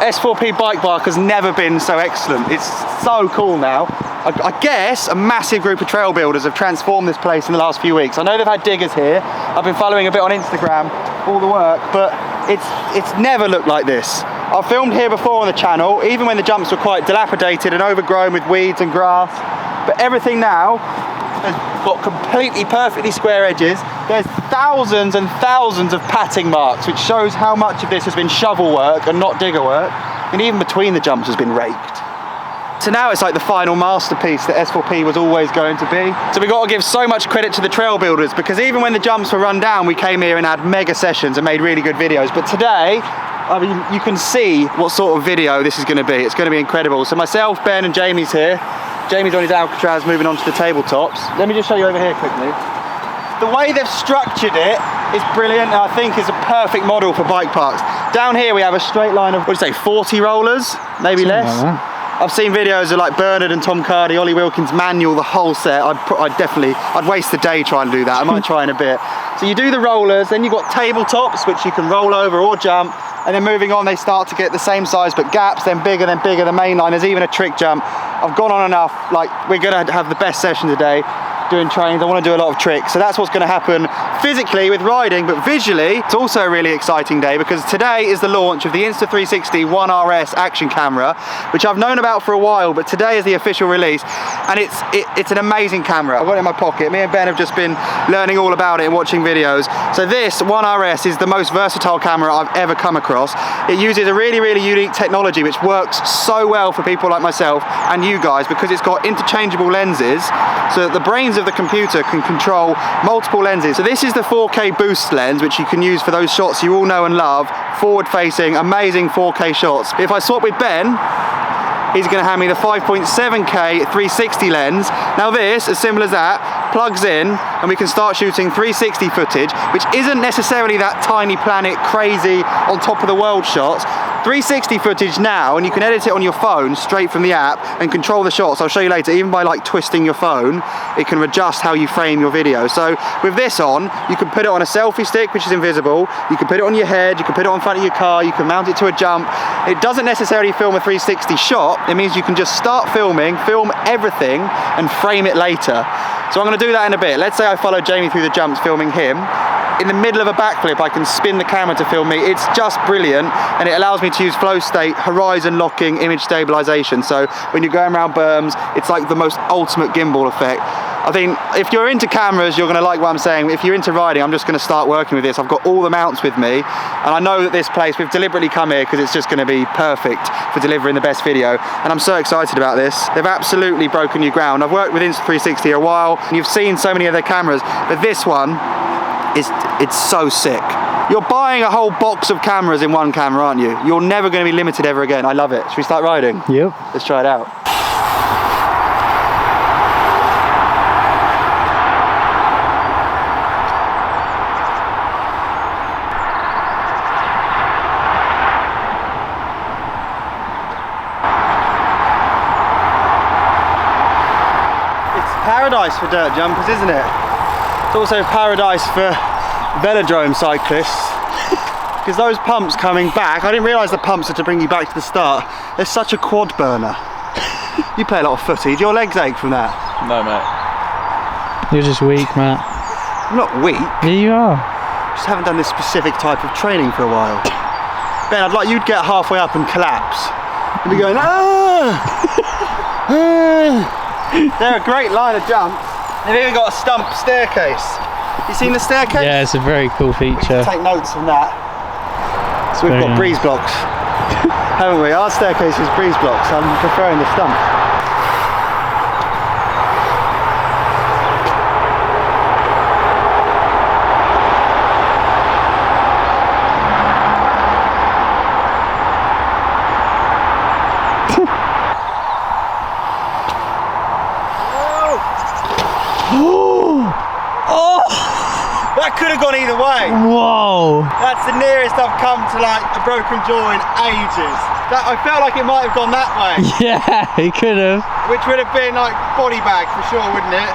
SforP Bike Park has never been so excellent. It's so cool now. I guess a massive group of trail builders have transformed this place in the last few weeks. I know they've had diggers here. I've been following a bit on Instagram, all the work, but it's never looked like this. I've filmed here before on the channel, even when the jumps were quite dilapidated and overgrown with weeds and grass. But everything now has got completely perfectly square edges. There's thousands and thousands of patting marks, which shows how much of this has been shovel work and not digger work. And even between the jumps has been raked. So now it's like the final masterpiece that SforP was always going to be. So we've got to give so much credit to the trail builders, because even when the jumps were run down, we came here and had mega sessions and made really good videos. But today, I mean, you can see what sort of video this is going to be. It's going to be incredible. So myself, Ben and Jamie's here. Jamie's on his Alcatraz moving on to the tabletops. Let me just show you over here quickly. The way they've structured it is brilliant, and I think is a perfect model for bike parks. Down here we have a straight line of, what do you say, 40 rollers, maybe less. I've seen videos of like Bernard and Tom Cardy, Ollie Wilkins manual, the whole set. I'd waste the day trying to do that. I might try in a bit. So you do the rollers, then you've got tabletops, which you can roll over or jump, and then moving on, they start to get the same size, but gaps, then bigger, the main line. There's even a trick jump. I've gone on enough, like we're gonna have the best session today. Doing trains, I want to do a lot of tricks, so that's what's going to happen physically with riding, but visually it's also a really exciting day, because today is the launch of the Insta360 One RS action camera, which I've known about for a while, but today is the official release, and it's an amazing camera. I've got it in my pocket. Me and Ben have just been learning all about it and watching videos. So this One RS is the most versatile camera I've ever come across. It uses a really, really unique technology which works so well for people like myself and you guys, because it's got interchangeable lenses, so that the brains of the computer can control multiple lenses. So this is the 4K boost lens, which you can use for those shots you all know and love, forward facing, amazing 4K shots. If I swap with Ben, he's going to hand me the 5.7K 360 lens. Now this, as simple as that, plugs in and we can start shooting 360 footage, which isn't necessarily that tiny planet crazy on top of the world shots. 360 footage now, and you can edit it on your phone straight from the app and control the shots. I'll show you later. Even by like twisting your phone, it can adjust how you frame your video. So with this on, you can put it on a selfie stick, which is invisible. You can put it on your head, you can put it on front of your car, you can mount it to a jump. It doesn't necessarily film a 360 shot. It means you can just start filming, film everything and frame it later. So I'm going to do that in a bit. Let's say I follow Jamie through the jumps filming him. In the middle of a backflip, I can spin the camera to film me. It's just brilliant, and it allows me to use flow state, horizon locking, image stabilization. So when you're going around berms, it's like the most ultimate gimbal effect. I think if you're into cameras, you're gonna like what I'm saying. If you're into riding, I'm just gonna start working with this. I've got all the mounts with me, and I know that this place, we've deliberately come here because it's just gonna be perfect for delivering the best video, and I'm so excited about this. They've absolutely broken new ground. I've worked with Insta360 a while, and you've seen so many of their cameras, but this one, it's so sick. You're buying a whole box of cameras in one camera, aren't you? You're never going to be limited ever again. I love it. Should we start riding? Yep. Let's try it out. It's paradise for dirt jumpers, isn't it? It's also paradise for velodrome cyclists, because those pumps coming back, I didn't realise the pumps are to bring you back to the start. They're such a quad burner. You play a lot of footy. Do your legs ache from that? No, mate. You're just weak, Matt. I'm not weak. Yeah, you are. Just haven't done this specific type of training for a while. Ben, I'd like you to get halfway up and collapse. And be going, ah! They're a great line of jumps. They've even got a stump staircase. You seen the staircase? Yeah, it's a very cool feature. Take notes from that. So we've got breeze blocks, haven't we? Our staircase is breeze blocks. I'm preferring the stump. That could have gone either way. Whoa! That's the nearest I've come to like a broken jaw in ages. I felt like it might have gone that way. Yeah, it could have. Which would have been like body bag for sure, wouldn't it?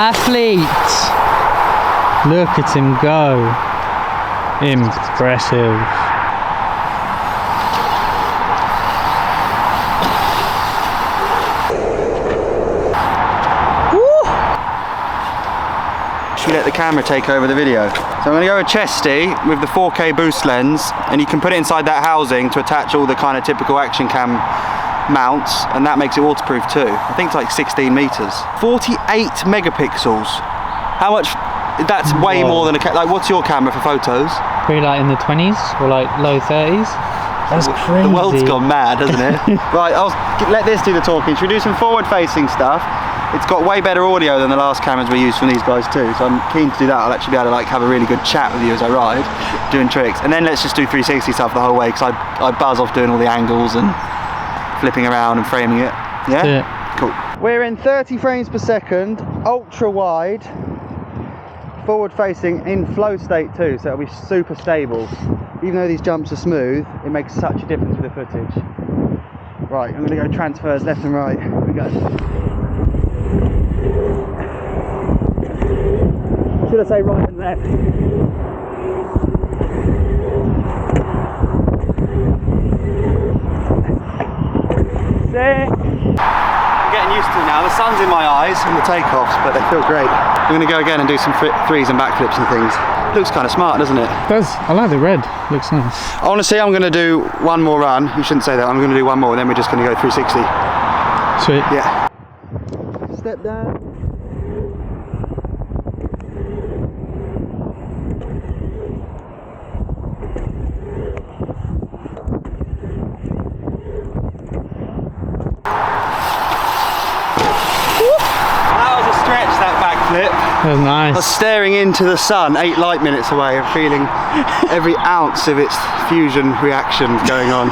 athlete. Look at him go. Impressive. Should we let the camera take over the video? So I'm going to go with chesty with the 4K boost lens, and you can put it inside that housing to attach all the kind of typical action cam mounts, and that makes it waterproof too. I think it's like 16 meters. 48 megapixels. How much? That's way more than a like. What's your camera for photos? Probably like in the 20s or like low 30s. That's crazy. The world's gone mad, hasn't it? Right, I'll let this do the talking. Should we do some forward-facing stuff? It's got way better audio than the last cameras we used from these guys too, so I'm keen to do that. I'll actually be able to like have a really good chat with you as I ride, doing tricks. And then let's just do 360 stuff the whole way, because I buzz off doing all the angles and flipping around and framing it. Yeah? Cool. We're in 30 frames per second, ultra wide, forward facing in flow state too, so it'll be super stable. Even though these jumps are smooth, it makes such a difference with the footage. Right, I'm going to go transfers left and right. Here we go. Should I say right and left? Sick! I'm getting used to it now. The sun's in my eyes from the takeoffs, but they feel great. I'm going to go again and do some threes and backflips and things. Looks kind of smart, doesn't it? It does. I like the red. Looks nice. Honestly, I'm going to do one more run. You shouldn't say that. I'm going to do one more, and then we're just going to go 360. Sweet. Yeah. Step down. That was nice. I was staring into the sun 8 light minutes away and feeling every ounce of its fusion reaction going on.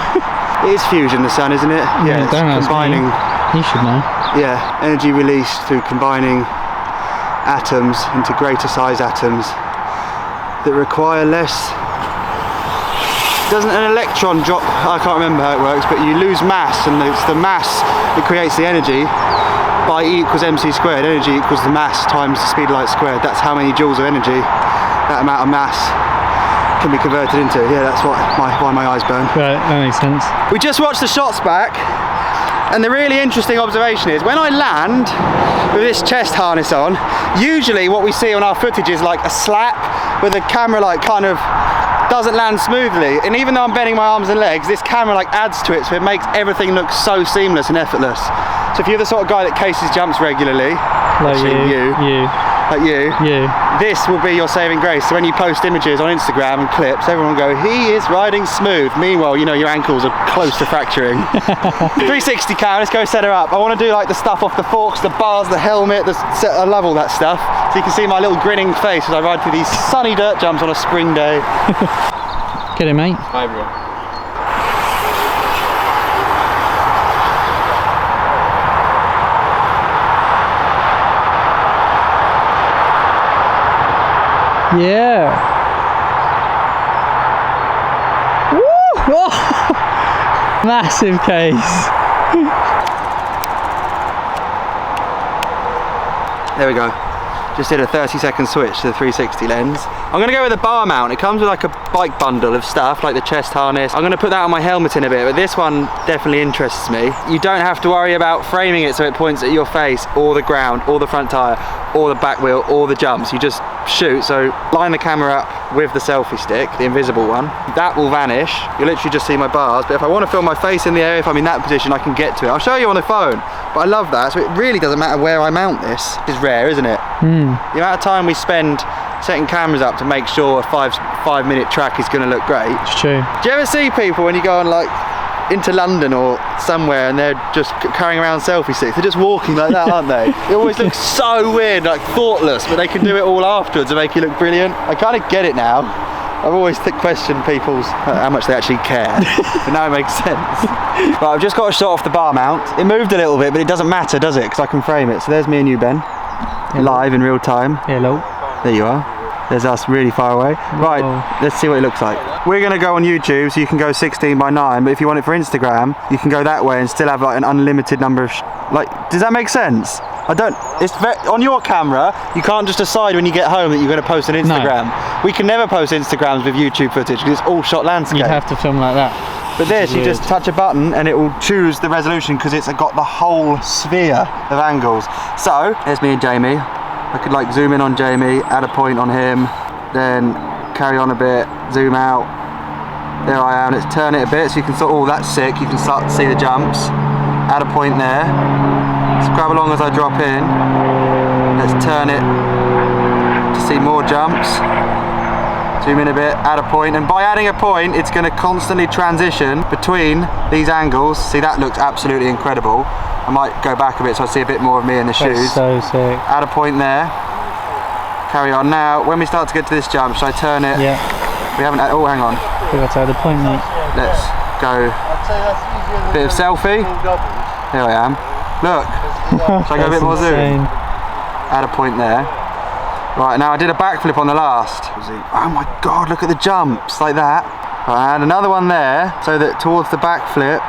It is fusion, the sun, isn't it? Yeah, it's don't combining. You should know. Yeah, energy released through combining atoms into greater size atoms that require less. Doesn't an electron drop? I can't remember how it works, but you lose mass, and it's the mass that creates the energy. By E equals mc squared, energy equals the mass times the speed of light squared. That's how many joules of energy that amount of mass can be converted into. Yeah, that's why my eyes burn. Right, that makes sense. We just watched the shots back, and the really interesting observation is when I land with this chest harness on, usually what we see on our footage is like a slap where the camera like kind of doesn't land smoothly, and even though I'm bending my arms and legs, this camera like adds to it, so it makes everything look so seamless and effortless. So if you're the sort of guy that cases jumps regularly, like you, this will be your saving grace. So when you post images on Instagram and clips, everyone will go, he is riding smooth. Meanwhile, you know your ankles are close to fracturing. 360 cam, let's go set her up. I want to do like the stuff off the forks, the bars, the helmet, I love all that stuff. So you can see my little grinning face as I ride through these sunny dirt jumps on a spring day. Get it, mate. Hi, everyone. Yeah. Woo! Oh! Massive case. There we go. Just did a 30-second switch to the 360 lens. I'm gonna go with a bar mount. It comes with like a bike bundle of stuff, like the chest harness. I'm gonna put that on my helmet in a bit, but this one definitely interests me. You don't have to worry about framing it so it points at your face, or the ground, or the front tire, or the back wheel, or the jumps. You just shoot. So line the camera up with the selfie stick, the invisible one. That will vanish. You'll literally just see my bars, but if I want to film my face in the air, if I'm in that position, I can get to it. I'll show you on the phone, but I love that. So it really doesn't matter where I mount this. It's rare, isn't it? The amount of time we spend setting cameras up to make sure a five-minute track is going to look great. It's true. Do you ever see people when you go on like into London or somewhere and they're just carrying around selfie sticks? They're just walking like that, aren't they? It always looks so weird, like thoughtless, but they can do it all afterwards and make you look brilliant. I kind of get it now. I've always questioned people's how much they actually care, but now it makes sense. Right, I've just got a shot off the bar mount. It moved a little bit, but it doesn't matter, does it? Because I can frame it. So there's me and you, Ben, live in real time. Hello. There you are. There's us really far away. Right, let's see what it looks like. We're gonna go on YouTube, so you can go 16:9, but if you want it for Instagram, you can go that way and still have like an unlimited number of, does that make sense? on your camera, you can't just decide when you get home that you're going to post an Instagram. No. We can never post Instagrams with YouTube footage because it's all shot landscape. You have to film like that. But this, you just touch a button and it will choose the resolution because it's got the whole sphere of angles. So, here's me and Jamie. I could like zoom in on Jamie, add a point on him, then carry on a bit, zoom out. There I am, let's turn it a bit so you can sort, oh that's sick, you can start to see the jumps. Add a point there. Let's grab along as I drop in. Let's turn it to see more jumps. Zoom in a bit, add a point, and by adding a point it's going to constantly transition between these angles. See, that looks absolutely incredible. I might go back a bit so I see a bit more of me in the shoes. That's so sick. Add a point there. Carry on. Now, when we start to get to this jump, should I turn it? Yeah. We haven't, oh hang on. I think that's the point, mate. Let's go. Bit of selfie. Here I am. Look. Should I go a bit more zoom? Add a point there. Right, now I did a backflip on the last. Oh my god, look at the jumps, like that. Right, and another one there, so that towards the backflip,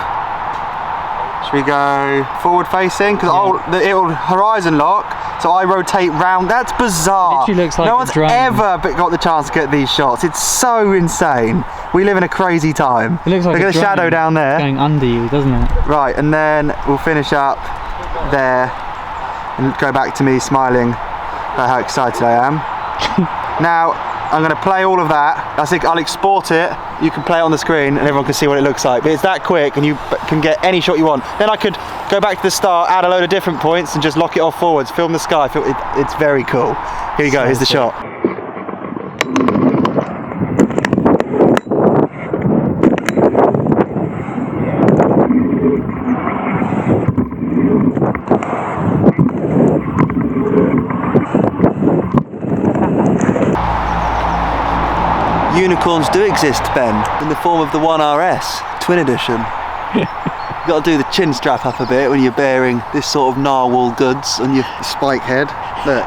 should we go forward facing? Because it'll horizon lock, so I rotate round. That's bizarre. It literally looks like no one's ever got the chance to get these shots. It's so insane. We live in a crazy time. It looks like look at the shadow down there. Going under you, doesn't it? Right, and then we'll finish up there and go back to me smiling about how excited I am. Now, I'm going to play all of that. I think I'll export it. You can play it on the screen and everyone can see what it looks like. But it's that quick and you can get any shot you want. Then I could go back to the start, add a load of different points and just lock it off forwards, film the sky. It's very cool. Here you go, here's the shot. Unicorns do exist, Ben, in the form of the One RS, twin edition. You've got to do the chin strap up a bit when you're bearing this sort of narwhal goods on your spike head. Look.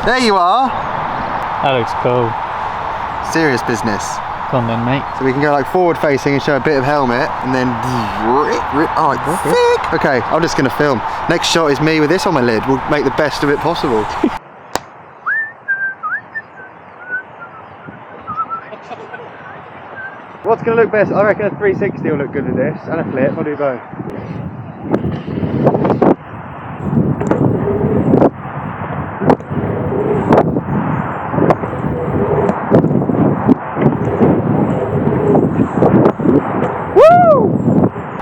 There you are. That looks cool. Serious business. Come on then, mate. So we can go like forward facing and show a bit of helmet and then oh, it's sick. Okay, I'm just going to film. Next shot is me with this on my lid. We'll make the best of it possible. What's going to look best? I reckon a 360 will look good with this, and a flip. I'll do both.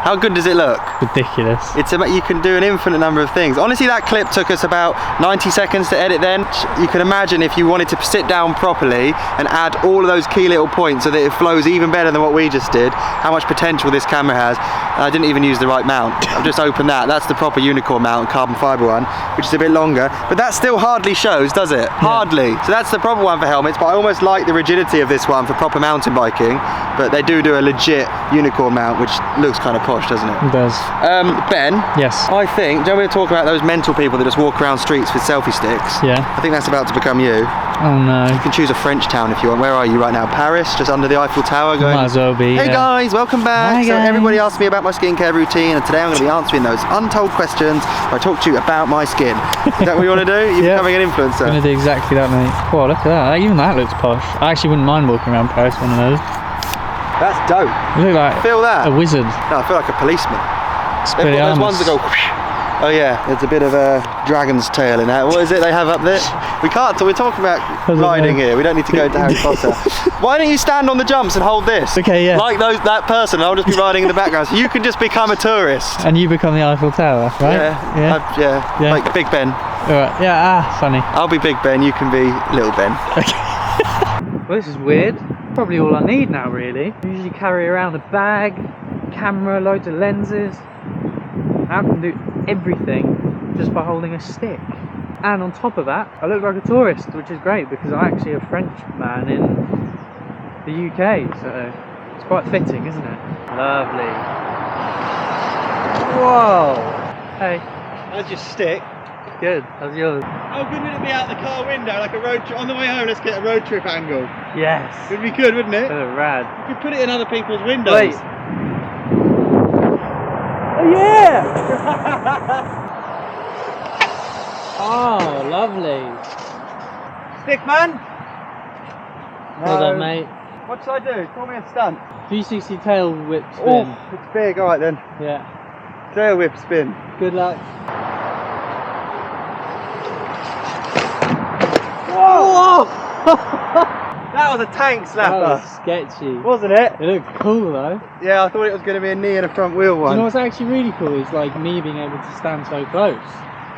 How good does it look? Ridiculous. It's about, you can do an infinite number of things. Honestly, that clip took us about 90 seconds to edit then. You can imagine if you wanted to sit down properly and add all of those key little points so that it flows even better than what we just did, how much potential this camera has. And I didn't even use the right mount. I've just opened that. That's the proper unicorn mount, carbon fibre one, which is a bit longer. But that still hardly shows, does it? Yeah. Hardly. So that's the proper one for helmets, but I almost like the rigidity of this one for proper mountain biking. But they do a legit unicorn mount, which looks kind of posh, doesn't it? It does. Ben? Yes. I think, don't we talk about those mental people that just walk around streets with selfie sticks? Yeah. I think that's about to become you. Oh no. You can choose a French town if you want. Where are you right now? Paris? Just under the Eiffel Tower? Going, might as well be. Hey guys, welcome back. Hi, so guys. everybody asked me about my skincare routine and today I'm going to be answering those untold questions where I talk to you about my skin. Is that what you want to do? You're becoming an influencer. I'm going to do exactly that, mate. Wow, look at that. Even that looks posh. I actually wouldn't mind walking around Paris one of those. That's dope. You look like feel that? a wizard. No, I feel like a policeman. They've got those ones that go whoosh. Oh yeah, there's a bit of a dragon's tail in that. What is it they have up there? We can't, we're talking about riding here. We don't need to go to Harry Potter. Why don't you stand on the jumps and hold this? Okay, yeah. Like that person, I'll just be riding in the background. So you can just become a tourist. And you become the Eiffel Tower, right? Yeah. Like Big Ben. Alright, yeah, funny. I'll be Big Ben, you can be Little Ben. Okay. Well, this is weird. Probably all I need now, really. I usually carry around a bag, camera, loads of lenses. Now I can do everything just by holding a stick. And on top of that, I look like a tourist, which is great because I'm actually a French man in the UK, so it's quite fitting, isn't it? Lovely. Whoa! Hey. How's your stick? Good. How's yours? How good would it be out the car window, like a road trip? On the way home, let's get a road trip angle. Yes. It'd be good, wouldn't it? Rad. You could put it in other people's windows. Wait. Oh yeah! Oh, lovely. Stick man? Well done, mate. What should I do? Call me a stunt. 360 tail whip spin. Oh, it's big. All right then. Yeah. Tail whip spin. Good luck. Whoa! That was a tank That slapper. was sketchy. Wasn't it? It looked cool though. Yeah, I thought it was going to be a knee and a front wheel Do one. you know what's actually really cool is like me being able to stand so close.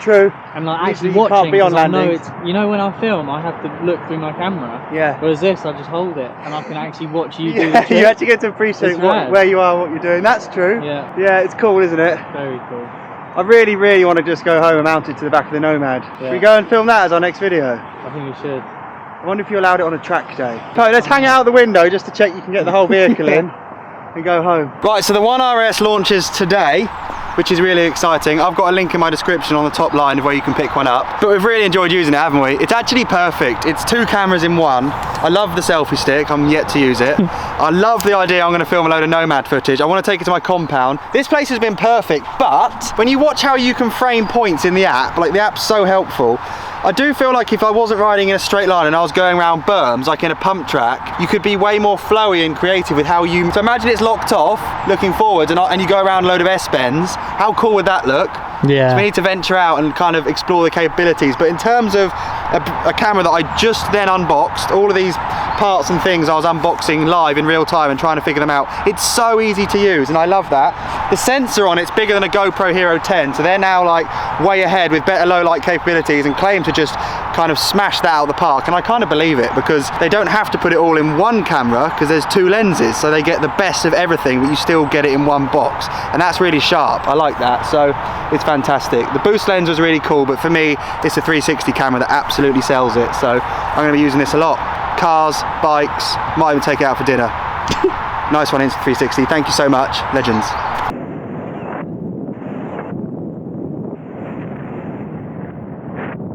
True. And like Usually actually you watching, can't be on 'cause I know landings. it's, you know when I film I have to look through my camera. Yeah. Whereas this I just hold it and I can actually watch you do the Yeah, trick. you actually get to appreciate It's rad. where you are, what you're doing. That's true. Yeah. Yeah, it's cool, isn't it? Very cool. I really, really want to just go home and mount it to the back of the Nomad. Yeah. Should we go and film that as our next video? I think we should. I wonder if you allowed it on a track day. So let's hang out the window just to check you can get the whole vehicle in and go home. Right, so the One RS launches today, which is really exciting. I've got a link in my description on the top line of where you can pick one up. But we've really enjoyed using it, haven't we? It's actually perfect. It's 2 cameras in one. I love the selfie stick. I'm yet to use it. I love the idea I'm going to film a load of Nomad footage. I want to take it to my compound. This place has been perfect, but when you watch how you can frame points in the app, like the app's so helpful, I do feel like if I wasn't riding in a straight line and I was going around berms, like in a pump track, you could be way more flowy and creative with how you... So imagine it's locked off, looking forwards, and you go around a load of S-bends. How cool would that look? Yeah. So we need to venture out and kind of explore the capabilities. But in terms of a camera that I just then unboxed, all of these parts and things I was unboxing live in real time and trying to figure them out. It's so easy to use and I love that. The sensor on it's bigger than a GoPro Hero 10, so they're now like way ahead with better low light capabilities and claim to just kind of smash that out of the park, and I kind of believe it because they don't have to put it all in one camera because there's 2 lenses, so they get the best of everything but you still get it in one box, and that's really sharp. I like that, so it's fantastic. The boost lens was really cool, but for me it's a 360 camera that absolutely sells it, so I'm going to be using this a lot. Cars, bikes, might even take it out for dinner. Nice one, Insta360. Thank you so much, legends.